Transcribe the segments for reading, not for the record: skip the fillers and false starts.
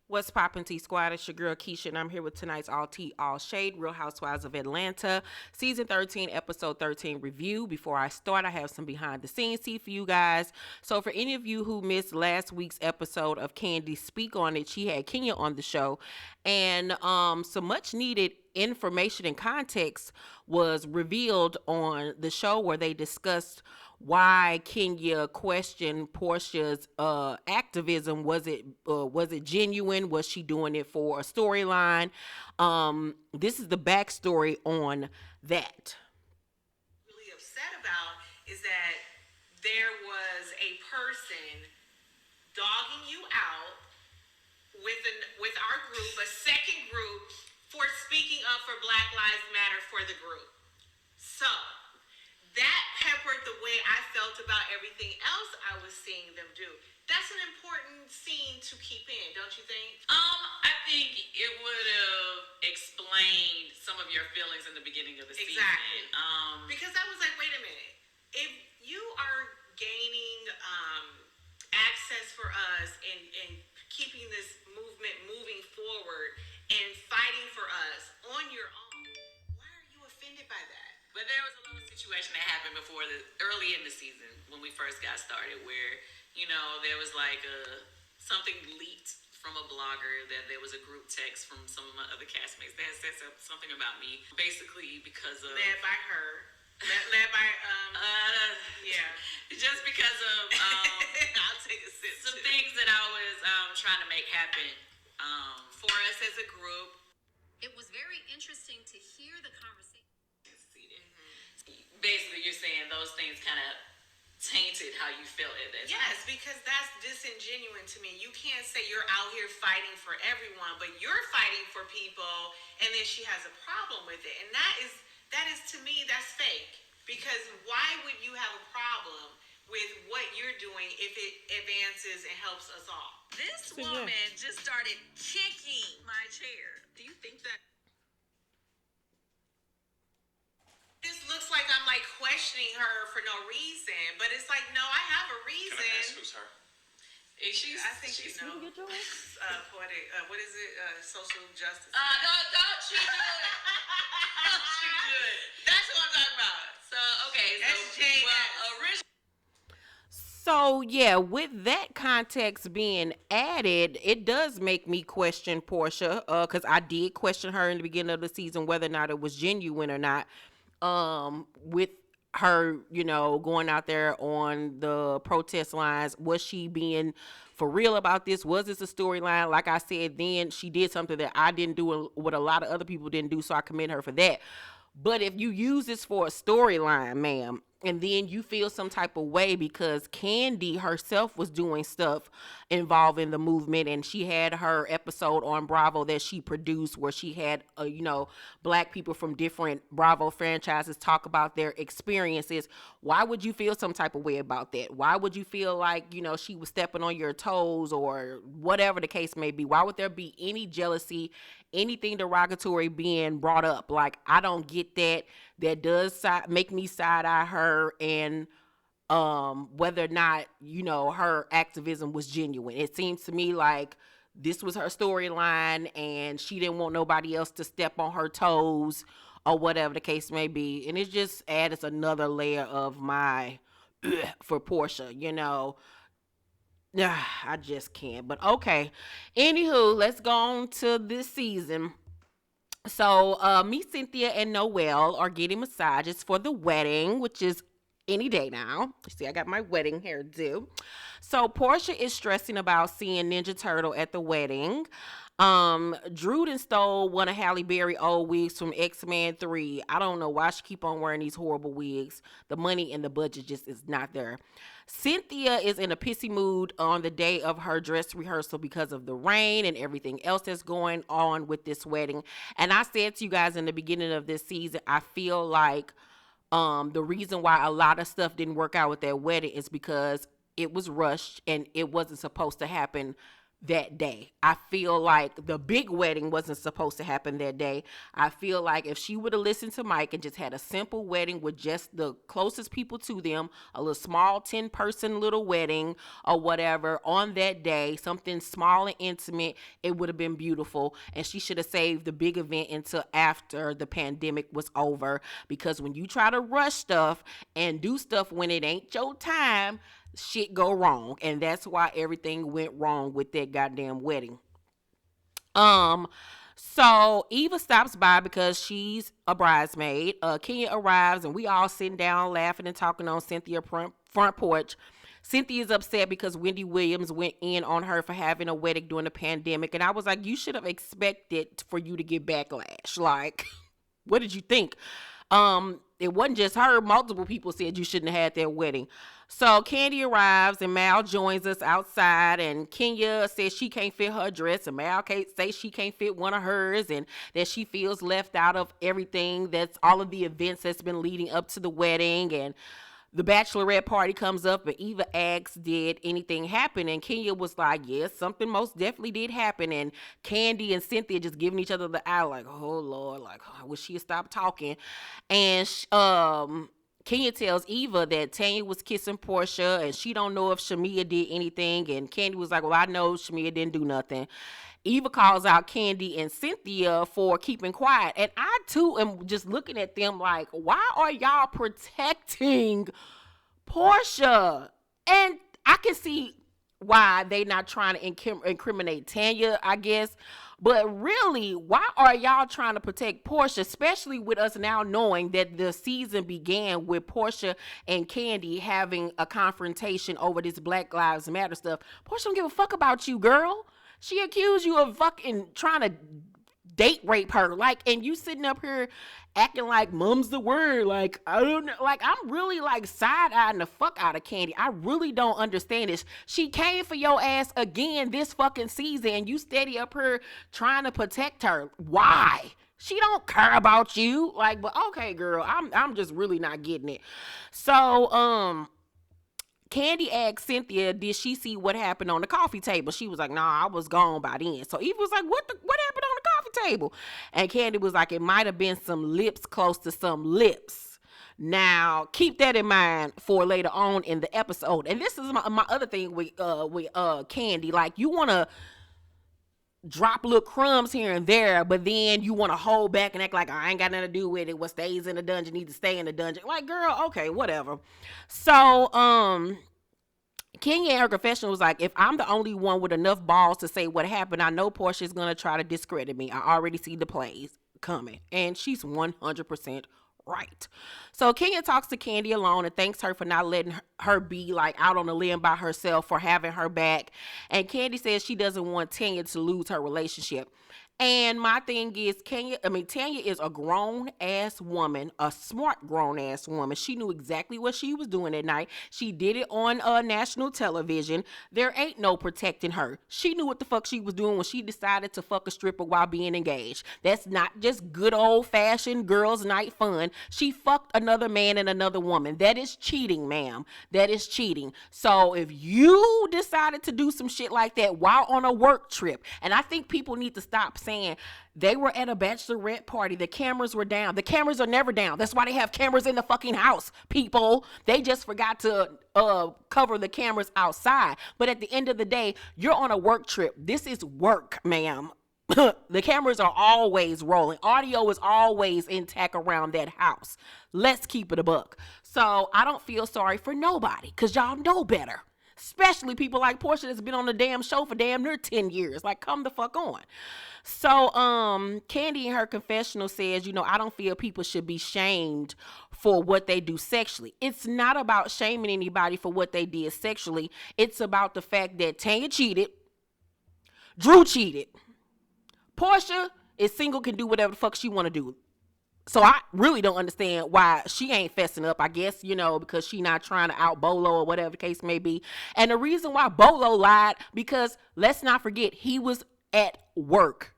What's poppin' T Squad? It's your girl Keisha, and I'm here with tonight's All Tea, All Shade, Real Housewives of Atlanta, Season 13, Episode 13 review. Before I start, I have some behind the scenes tea for you guys. So, for any of you who missed last week's episode of Candy Speak on It, she had Kenya on the show, and some much needed information and context was revealed on the show where they discussed why Kenya questioned Portia's activism. Was it genuine? Was she doing it for a storyline? This is the backstory on that. Really upset about is that there was a person dogging you out with our group, a second group, for speaking up for Black Lives Matter for the group. So that peppered the way I felt about everything else I was seeing them do. That's an important scene to keep in, don't you think? I think it would have explained some of your feelings in the beginning of the season. Because I was like, wait a minute. If you are gaining access for us and keeping this movement moving forward and fighting for us on your own, why are you offended by that? But there was a little situation that happened early in the season when we first got started where, there was like something leaked from a blogger that there was a group text from some of my other castmates that had said something about me, basically because of... Led by her. Led by, yeah. Just because of... I'll take a sip, some things that I was trying to make happen for us as a group. It was very interesting to hear the conversation. Basically, you're saying those things kind of tainted how you felt at that time. Yes, because that's disingenuous to me. You can't say you're out here fighting for everyone, but you're fighting for people, and then she has a problem with it. And that is to me, that's fake. Because why would you have a problem with what you're doing if it advances and helps us all? This woman just started kicking my chair. Do you think that? This looks like I'm like questioning her for no reason, but it's like, no, I have a reason. Can I ask who's her? I think she's poetic. What is it? Social justice. Don't you do it. Don't you do it. That's what I'm talking about. So, okay. SJS. So, yeah, with that context being added, it does make me question Portia, because I did question her in the beginning of the season whether or not it was genuine or not, with her, going out there on the protest lines. Was she being for real about this? Was this a storyline? Like I said, then she did something that I didn't do, what a lot of other people didn't do, so I commend her for that. But if you use this for a storyline, ma'am, and then you feel some type of way because Candy herself was doing stuff involving the movement, and she had her episode on Bravo that she produced where she had, Black people from different Bravo franchises talk about their experiences. Why would you feel some type of way about that? Why would you feel like, she was stepping on your toes or whatever the case may be? Why would there be any jealousy, anything derogatory being brought up? Like, I don't get that. That does make me side-eye her, and whether or not, her activism was genuine. It seems to me like this was her storyline, and she didn't want nobody else to step on her toes or whatever the case may be. And it just adds another layer of my for Portia, I just can't. But okay. Anywho, let's go on to this season. So, me, Cynthia, and Noelle are getting massages for the wedding, which is any day now. See, I got my wedding hairdo. So, Portia is stressing about seeing Ninja Turtle at the wedding. Drew stole one of Halle Berry old wigs from X-Men 3. I don't know why she keep on wearing these horrible wigs. The money and the budget just is not there. Cynthia is in a pissy mood on the day of her dress rehearsal because of the rain and everything else that's going on with this wedding. And I said to you guys in the beginning of this season, I feel like the reason why a lot of stuff didn't work out with that wedding is because it was rushed and it wasn't supposed to happen that day. I feel like the big wedding wasn't supposed to happen that day. I feel like if she would have listened to Mike and just had a simple wedding with just the closest people to them, a little small 10-person little wedding or whatever on that day, something small and intimate, it would have been beautiful. And she should have saved the big event until after the pandemic was over, because when you try to rush stuff and do stuff when it ain't your time, shit go wrong. And that's why everything went wrong with that goddamn wedding. So Eva stops by because she's a bridesmaid. Kenya arrives and we all sitting down laughing and talking on Cynthia's front porch. Cynthia's upset because Wendy Williams went in on her for having a wedding during the pandemic. And I was like, you should have expected for you to get backlash. Like, what did you think? It wasn't just her. Multiple people said you shouldn't have had that wedding. So Candy arrives and Mal joins us outside, and Kenya says she can't fit her dress, and Mal say she can't fit one of hers, and that she feels left out of everything. That's all of the events that's been leading up to the wedding. And the bachelorette party comes up and Eva asks, did anything happen? And Kenya was like, yes, something most definitely did happen. And Candy and Cynthia just giving each other the eye like, oh Lord, like, I wish she had stopped talking. And Kenya tells Eva that Tanya was kissing Portia and she don't know if Shamia did anything. And Candy was like, well, I know Shamia didn't do nothing. Eva calls out Candy and Cynthia for keeping quiet. And I, too, am just looking at them like, why are y'all protecting Portia? And I can see why they not trying to incriminate Tanya, I guess. But really, why are y'all trying to protect Portia, especially with us now knowing that the season began with Portia and Candy having a confrontation over this Black Lives Matter stuff? Portia don't give a fuck about you, girl. She accused you of fucking trying to date rape her. Like, and you sitting up here acting like mum's the word. Like, I don't know. Like, I'm really like side-eyeing the fuck out of Candy. I really don't understand this. She came for your ass again this fucking season and you steady up here trying to protect her. Why? She don't care about you. Like, but okay, girl, I'm just really not getting it. So, Candy asked Cynthia, did she see what happened on the coffee table? She was like, nah, I was gone by then. So Eva was like, what happened on the coffee table? And Candy was like, it might have been some lips close to some lips. Now, keep that in mind for later on in the episode. And this is my other thing with Candy. Like, you want to drop little crumbs here and there, but then you want to hold back and act like, I ain't got nothing to do with it. What stays in the dungeon needs to stay in the dungeon. Like, girl, okay, whatever. So, Kenya in her confession was like, if I'm the only one with enough balls to say what happened, I know Portia's going to try to discredit me. I already see the plays coming. And she's 100% right. So Kenya talks to Candy alone and thanks her for not letting her be like out on a limb by herself, for having her back. And Candy says she doesn't want Tanya to lose her relationship. And my thing is, Tanya is a grown-ass woman, a smart grown-ass woman. She knew exactly what she was doing that night. She did it on national television. There ain't no protecting her. She knew what the fuck she was doing when she decided to fuck a stripper while being engaged. That's not just good old-fashioned girls' night fun. She fucked another man and another woman. That is cheating, ma'am. That is cheating. So if you decided to do some shit like that while on a work trip, and I think people need to stop saying they were at a bachelorette party, the cameras were down. The cameras are never down. That's why they have cameras in the fucking house, people. They just forgot to cover the cameras outside. But at the end of the day, you're on a work trip. This is work, ma'am. The cameras are always rolling. Audio is always intact around that house. Let's keep it a buck. So I don't feel sorry for nobody, because y'all know better. Especially people like Portia that's been on the damn show for damn near 10 years. Like, come the fuck on. So, Candy in her confessional says, I don't feel people should be shamed for what they do sexually. It's not about shaming anybody for what they did sexually. It's about the fact that Tanya cheated. Drew cheated. Portia is single, can do whatever the fuck she want to do. So I really don't understand why she ain't fessing up. I guess, because she not trying to out Bolo or whatever the case may be. And the reason why Bolo lied, because let's not forget, he was at work.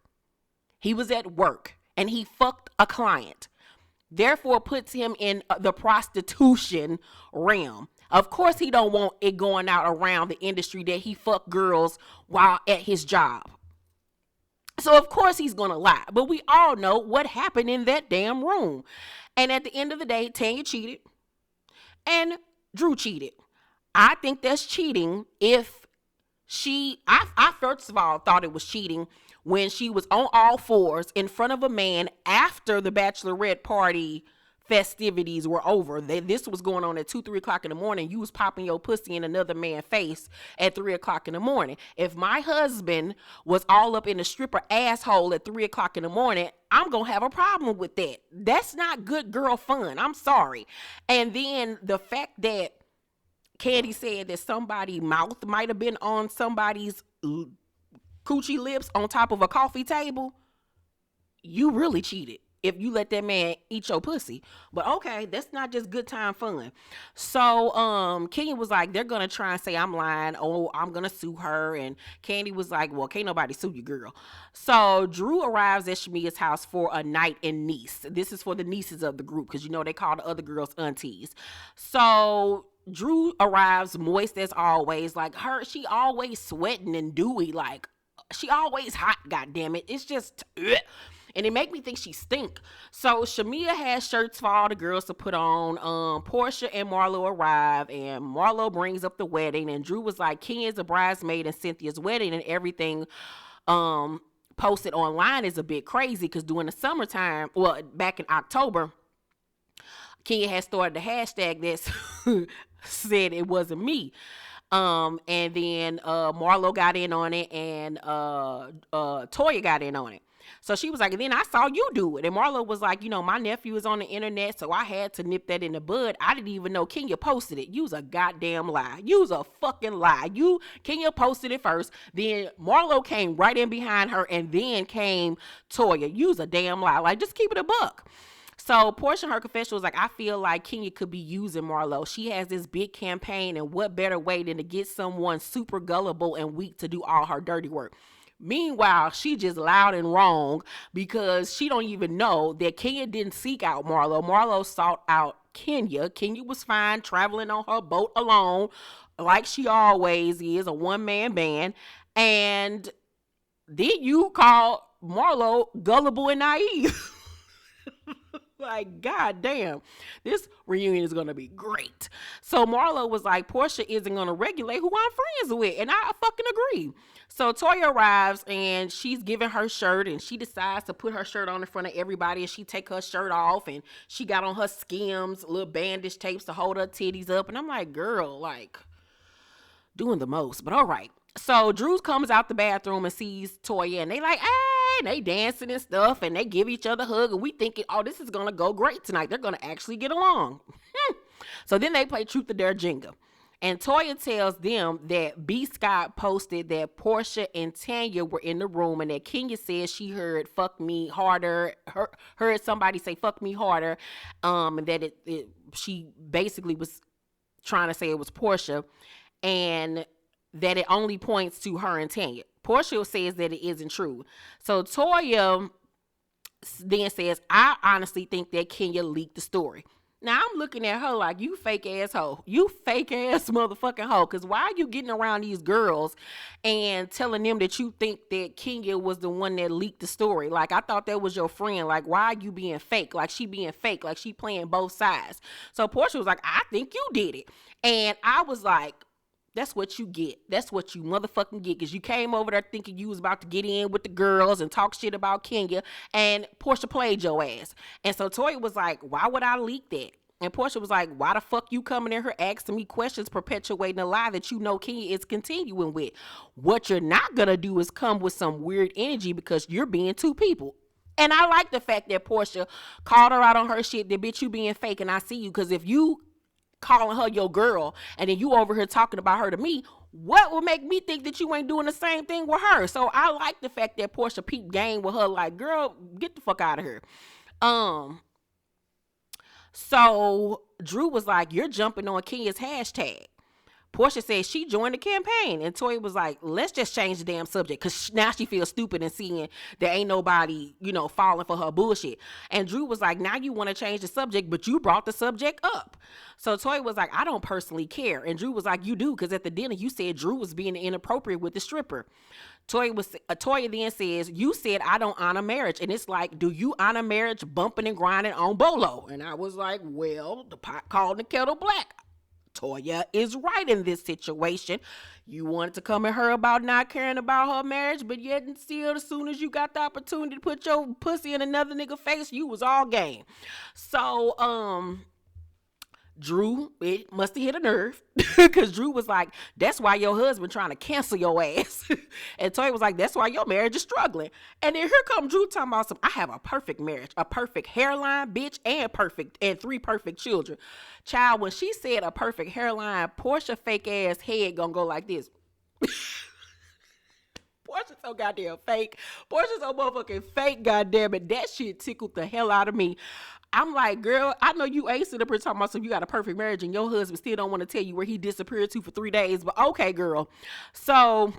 He was at work and he fucked a client. Therefore puts him in the prostitution realm. Of course he don't want it going out around the industry that he fucked girls while at his job. So of course he's gonna lie. But we all know what happened in that damn room. And at the end of the day, Tanya cheated and Drew cheated. I think that's cheating if I first of all thought it was cheating when she was on all fours in front of a man after the bachelorette party festivities were over. This was going on at 2-3 o'clock in the morning. You was popping your pussy in another man's face at 3 o'clock in the morning. If my husband was all up in a stripper asshole at 3 o'clock in the morning, I'm gonna have a problem with that. That's not good girl fun. I'm sorry. And then the fact that Candy said that somebody's mouth might have been on somebody's coochie lips on top of a coffee table, you really cheated if you let that man eat your pussy. But okay, that's not just good time fun. So Kenya was like, they're gonna try and say I'm lying. Oh, I'm gonna sue her. And Candy was like, well, can't nobody sue you, girl. So Drew arrives at Shamia's house for a night in niece. This is for the nieces of the group, because you know they call the other girls aunties. So Drew arrives moist as always. Like her, she always sweating and dewy. Like she always hot, goddammit. It's just ugh. And it make me think she stink. So Shamia has shirts for all the girls to put on. Portia and Marlo arrive, and Marlo brings up the wedding, and Drew was like, Kenya's a bridesmaid in Cynthia's wedding, and everything posted online is a bit crazy because during the summertime, well, back in October, Kenya had started the hashtag that said it wasn't me. And then Marlo got in on it, and Toya got in on it. So she was like, and then I saw you do it. And Marlo was like, you know, my nephew is on the internet, so I had to nip that in the bud. I didn't even know Kenya posted it. You was a goddamn lie. You was a fucking lie. Kenya posted it first. Then Marlo came right in behind her, and then came Toya. You was a damn lie. Like, just keep it a buck. So Portia, her confession was like, I feel like Kenya could be using Marlo. She has this big campaign, and what better way than to get someone super gullible and weak to do all her dirty work. Meanwhile, she just loud and wrong because she don't even know that Kenya didn't seek out Marlo. Marlo sought out Kenya. Kenya was fine traveling on her boat alone, like she always is, a one-man band. And then you call Marlo gullible and naive. Like, goddamn, this reunion is going to be great. So Marlo was like, Portia isn't going to regulate who I'm friends with. And I fucking agree. So Toya arrives, and she's giving her shirt, and she decides to put her shirt on in front of everybody, and she take her shirt off, and she got on her Skims, little bandage tapes to hold her titties up. And I'm like, girl, like, doing the most, but all right. So Drew comes out the bathroom and sees Toya, and they like, hey, and they dancing and stuff, and they give each other a hug, and we thinking, oh, this is gonna go great tonight. They're gonna actually get along. So then they play Truth or Dare Jenga, and Toya tells them that B. Scott posted that Portia and Tanya were in the room, and that Kenya says she heard "fuck me harder," heard somebody say "fuck me harder," and that she basically was trying to say it was Portia, and that it only points to her and Tanya. Portia says that it isn't true. So Toya then says, I honestly think that Kenya leaked the story. Now I'm looking at her like, you fake ass hoe. You fake ass motherfucking hoe. Because why are you getting around these girls and telling them that you think that Kenya was the one that leaked the story? Like, I thought that was your friend. Like, why are you being fake? Like, she being fake. Like, she playing both sides. So Portia was like, I think you did it. And I was like, that's what you get. That's what you motherfucking get. Because you came over there thinking you was about to get in with the girls and talk shit about Kenya. And Portia played your ass. And so Toya was like, why would I leak that? And Portia was like, why the fuck you coming in here asking me questions, perpetuating a lie that you know Kenya is continuing with? What you're not going to do is come with some weird energy because you're being two people. And I like the fact that Portia called her out on her shit, that bitch, you being fake and I see you. Because if you calling her your girl and then you over here talking about her to me, what would make me think that you ain't doing the same thing with her? So I like the fact that Portia peeped game with her, like, girl, get the fuck out of here. So Drew was like, you're jumping on Kenya's hashtag. Portia said she joined the campaign, and Toya was like, let's just change the damn subject, because now she feels stupid and seeing there ain't nobody, falling for her bullshit. And Drew was like, now you want to change the subject, but you brought the subject up. So Toya was like, I don't personally care. And Drew was like, you do, because at the dinner you said Drew was being inappropriate with the stripper. Toya then says, you said I don't honor marriage. And it's like, do you honor marriage bumping and grinding on Bolo? And I was like, well, the pot called the kettle black. Toya is right in this situation. You wanted to come at her about not caring about her marriage, but yet and still, as soon as you got the opportunity to put your pussy in another nigga face, you was all game. So, Drew, it must have hit a nerve, because Drew was like, that's why your husband trying to cancel your ass. And Toya was like, that's why your marriage is struggling. And then here come Drew talking about I have a perfect marriage, a perfect hairline, bitch, and 3 perfect children. Child, when she said a perfect hairline, Portia fake ass head gonna go like this. Portia's so goddamn fake. Portia's so motherfucking fake, goddamn it. That shit tickled the hell out of me. I'm like, girl, I know you ain't sitting up here talking about you got a perfect marriage and your husband still don't want to tell you where he disappeared to for 3 days, but okay, girl. So,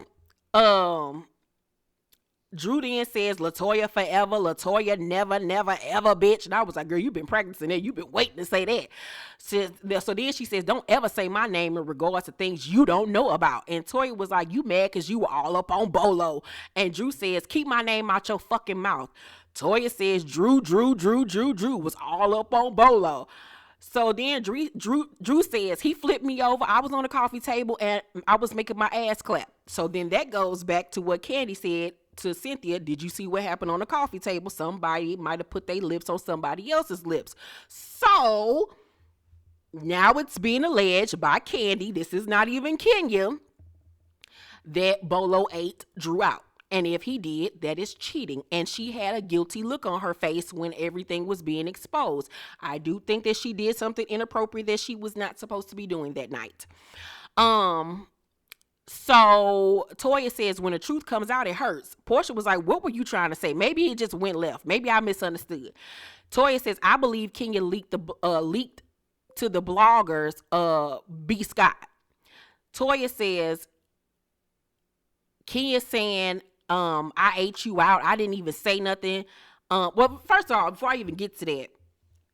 Drew then says, LaToya forever, LaToya never, never, ever, bitch. And I was like, girl, you've been practicing that. You've been waiting to say that. So then she says, don't ever say my name in regards to things you don't know about. And Toya was like, you mad because you were all up on Bolo. And Drew says, keep my name out your fucking mouth. Toya says, Drew was all up on Bolo. So then Drew says, he flipped me over. I was on the coffee table and I was making my ass clap. So then that goes back to what Candy said to Cynthia. Did you see what happened on the coffee table? Somebody might have put their lips on somebody else's lips. So now it's being alleged by Candy, this is not even Kenya, that Bolo ate Drew out. And if he did, that is cheating. And she had a guilty look on her face when everything was being exposed. I do think that she did something inappropriate that she was not supposed to be doing that night. So Toya says, when the truth comes out, it hurts. Portia was like, what were you trying to say? Maybe it just went left. Maybe I misunderstood. Toya says, I believe Kenya leaked to the bloggers, B. Scott. Toya says, Kenya saying, I ate you out. I didn't even say nothing. Well, first of all, before I even get to that,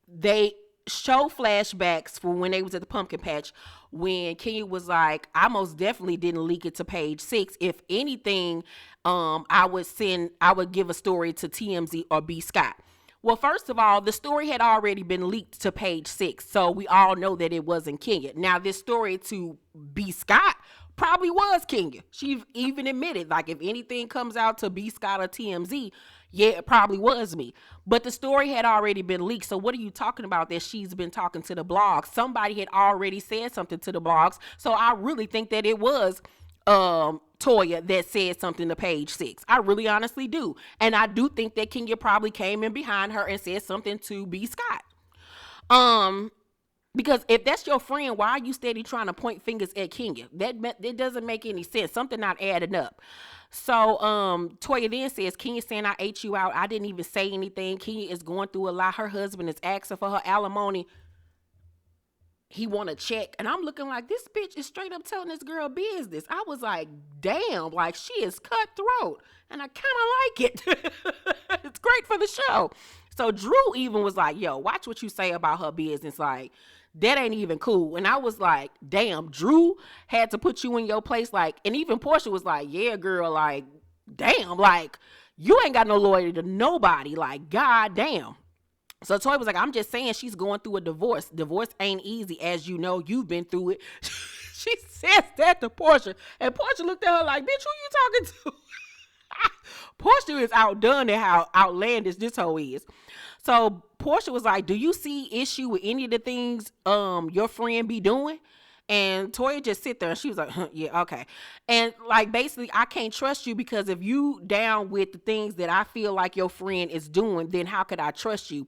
they show flashbacks for when they was at the pumpkin patch when Kenya was like, I most definitely didn't leak it to page 6. If anything, I would give a story to TMZ or B. Scott. Well, first of all, the story had already been leaked to page 6, so we all know that it wasn't Kenya. Now, this story to B. Scott probably was Kenya. She even admitted, like, if anything comes out to B. Scott or TMZ, yeah, it probably was me. But the story had already been leaked. So what are you talking about that she's been talking to the blogs? Somebody had already said something to the blogs. So I really think that it was Toya that said something to page 6. I really honestly do. And I do think that Kenya probably came in behind her and said something to B. Scott. Because if that's your friend, why are you steady trying to point fingers at Kenya? That doesn't make any sense. Something not adding up. So Toya then says, Kenya saying I ate you out. I didn't even say anything. Kenya is going through a lot. Her husband is asking for her alimony. He want to check. And I'm looking like, this bitch is straight up telling this girl business. I was like, damn, like she is cutthroat. And I kind of like it. It's great for the show. So Drew even was like, yo, watch what you say about her business. Like, that ain't even cool. And I was like, damn, Drew had to put you in your place. Like, and even Portia was like, yeah, girl, like, damn, like, you ain't got no loyalty to nobody. Like, god damn. So Toy was like, I'm just saying she's going through a divorce. Divorce ain't easy, as you know. You've been through it. She says that to Portia. And Portia looked at her like, bitch, who you talking to? Portia is outdone at how outlandish this hoe is. So Portia was like, do you see issue with any of the things your friend be doing? And Toya just sit there and she was like, yeah, okay. And like, basically, I can't trust you because if you down with the things that I feel like your friend is doing, then how could I trust you?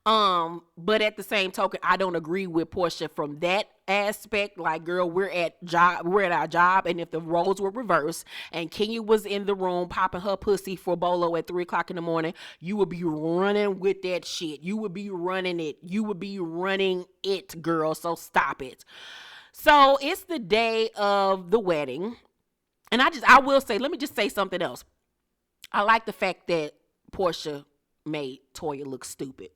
But at the same token, I don't agree with Portia from that aspect. Like, girl, we're at our job, and if the roles were reversed and Kenya was in the room popping her pussy for Bolo at 3:00 in the morning, you would be running with that shit. You would be running it. You would be running it, girl. So stop it. So it's the day of the wedding. And I will say, let me just say something else. I like the fact that Portia made Toya look stupid.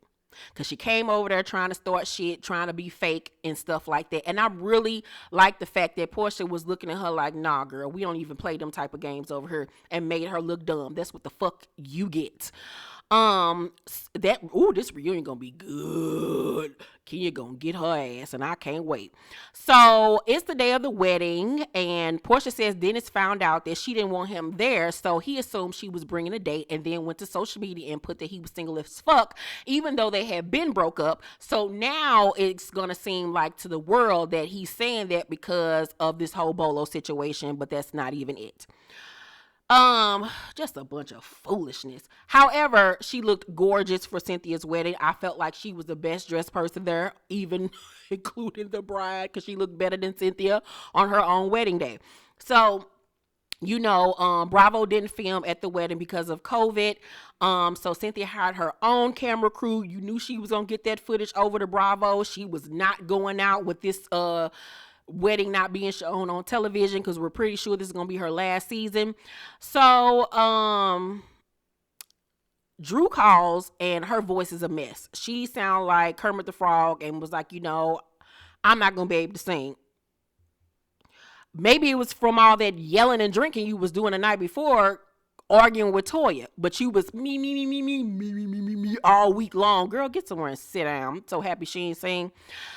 Cause she came over there trying to start shit, trying to be fake and stuff like that. And I really like the fact that Portia was looking at her like, nah, girl, we don't even play them type of games over here, and made her look dumb. That's what the fuck you get. This reunion gonna be good. Kenya gonna get her ass, and I can't wait. So it's the day of the wedding, and Portia says Dennis found out that she didn't want him there, so he assumed she was bringing a date, and then went to social media and put that he was single as fuck, even though they had been broke up. So now it's gonna seem like to the world that he's saying that because of this whole Bolo situation, but that's not even it. Just a bunch of foolishness. However, she looked gorgeous for Cynthia's wedding. I felt like she was the best dressed person there, even including the bride, because she looked better than Cynthia on her own wedding day. So, Bravo didn't film at the wedding because of COVID. So Cynthia hired her own camera crew. You knew she was gonna get that footage over to Bravo. She was not going out with this wedding not being shown on television, because we're pretty sure this is gonna be her last season. So Drew calls, and her voice is a mess. She sounded like Kermit the Frog and was like, I'm not gonna be able to sing. Maybe it was from all that yelling and drinking you was doing the night before, arguing with Toya, but you was me all week long. Girl, get somewhere and sit down. I'm so happy she ain't sing.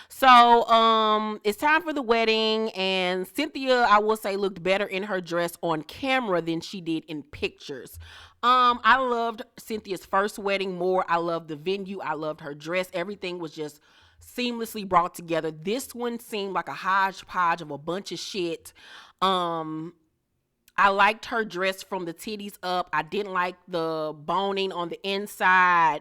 So it's time for the wedding, and Cynthia, I will say, looked better in her dress on camera than she did in pictures. I loved Cynthia's first wedding more. I loved the venue. I loved her dress. Everything was just seamlessly brought together. This one seemed like a hodgepodge of a bunch of shit. I liked her dress from the titties up. I didn't like the boning on the inside.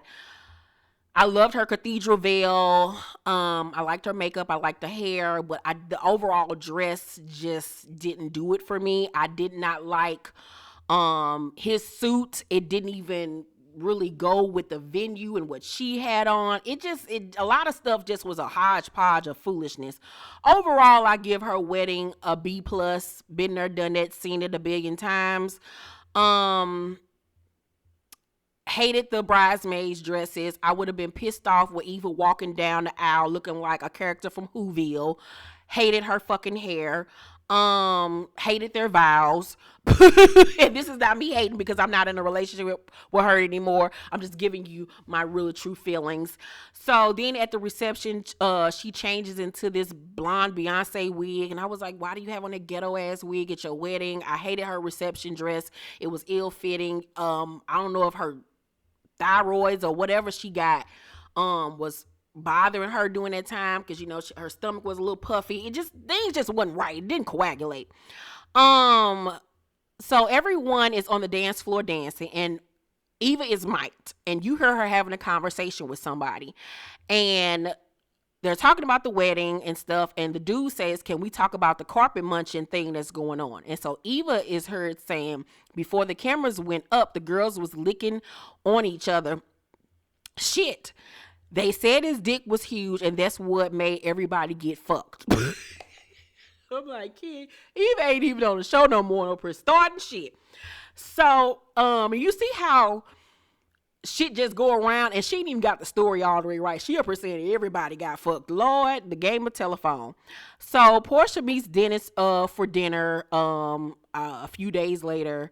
I loved her cathedral veil. I liked her makeup. I liked the hair, but the overall dress just didn't do it for me. I did not like his suit. It didn't even really go with the venue and what she had on. A lot of stuff just was a hodgepodge of foolishness. Overall, I give her wedding a B plus. Been there, done that, seen it a billion times. Hated the bridesmaids dresses. I would have been pissed off with Eva walking down the aisle looking like a character from Whoville. Hated her fucking hair. Hated their vows. And this is not me hating because I'm not in a relationship with her anymore. I'm just giving you my real true feelings. So then at the reception, she changes into this blonde Beyonce wig, and I was like, why do you have on a ghetto ass wig at your wedding? I hated her reception dress. It was ill fitting. I don't know if her thyroids or whatever she got was bothering her during that time, because her stomach was a little puffy. Things just wasn't right. It didn't coagulate. So everyone is on the dance floor dancing, and Eva is mic'd, and you hear her having a conversation with somebody, and they're talking about the wedding and stuff, and the dude says, can we talk about the carpet munching thing that's going on? And so Eva is heard saying, before the cameras went up, the girls was licking on each other. Shit. They said his dick was huge, and that's what made everybody get fucked. I'm like, kid, Eva ain't even on the show no more, no per starting shit. So, you see how shit just go around, and she ain't even got the story all the way right. She up here saying everybody got fucked. Lord, the game of telephone. So Portia meets Dennis for dinner a few days later.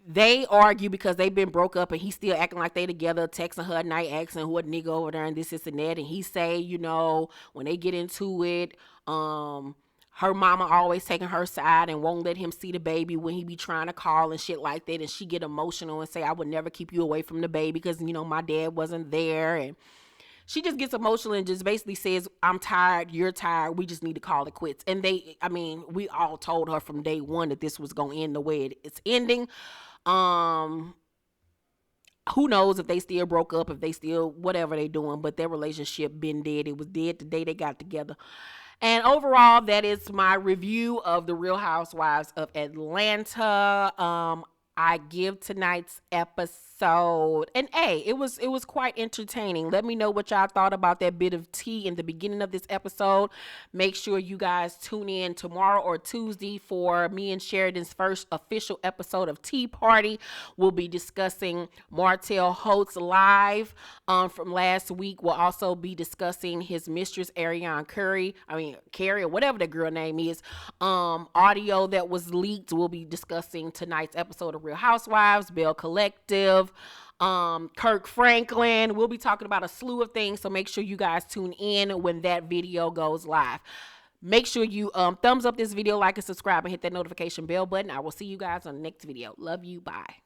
They argue because they've been broke up, and he's still acting like they together, texting her at night, asking who a nigga over there and this and that. And he say, when they get into it, her mama always taking her side and won't let him see the baby when he be trying to call and shit like that. And she get emotional and say, I would never keep you away from the baby because, my dad wasn't there. And she just gets emotional and just basically says, I'm tired, you're tired, we just need to call it quits. And we all told her from day one that this was going to end the way it's ending. Who knows if they still broke up, if they still whatever they doing, but their relationship been dead. It was dead the day they got together. And overall, that is my review of the Real Housewives of Atlanta. I give tonight's episode an A. It was quite entertaining. Let me know what y'all thought about that bit of tea in the beginning of this episode. Make sure you guys tune in tomorrow or Tuesday for me and Sheridan's first official episode of Tea Party. We'll be discussing Martell Holtz live from last week. We'll also be discussing his mistress Ariane Carey, or whatever the girl name is. Audio that was leaked. We'll be discussing tonight's episode of Real Housewives, Bell Collective, Kirk Franklin. We'll be talking about a slew of things, so make sure you guys tune in when that video goes live. Make sure you thumbs up this video, like and subscribe, and hit that notification bell button. I will see you guys on the next video. Love you. Bye.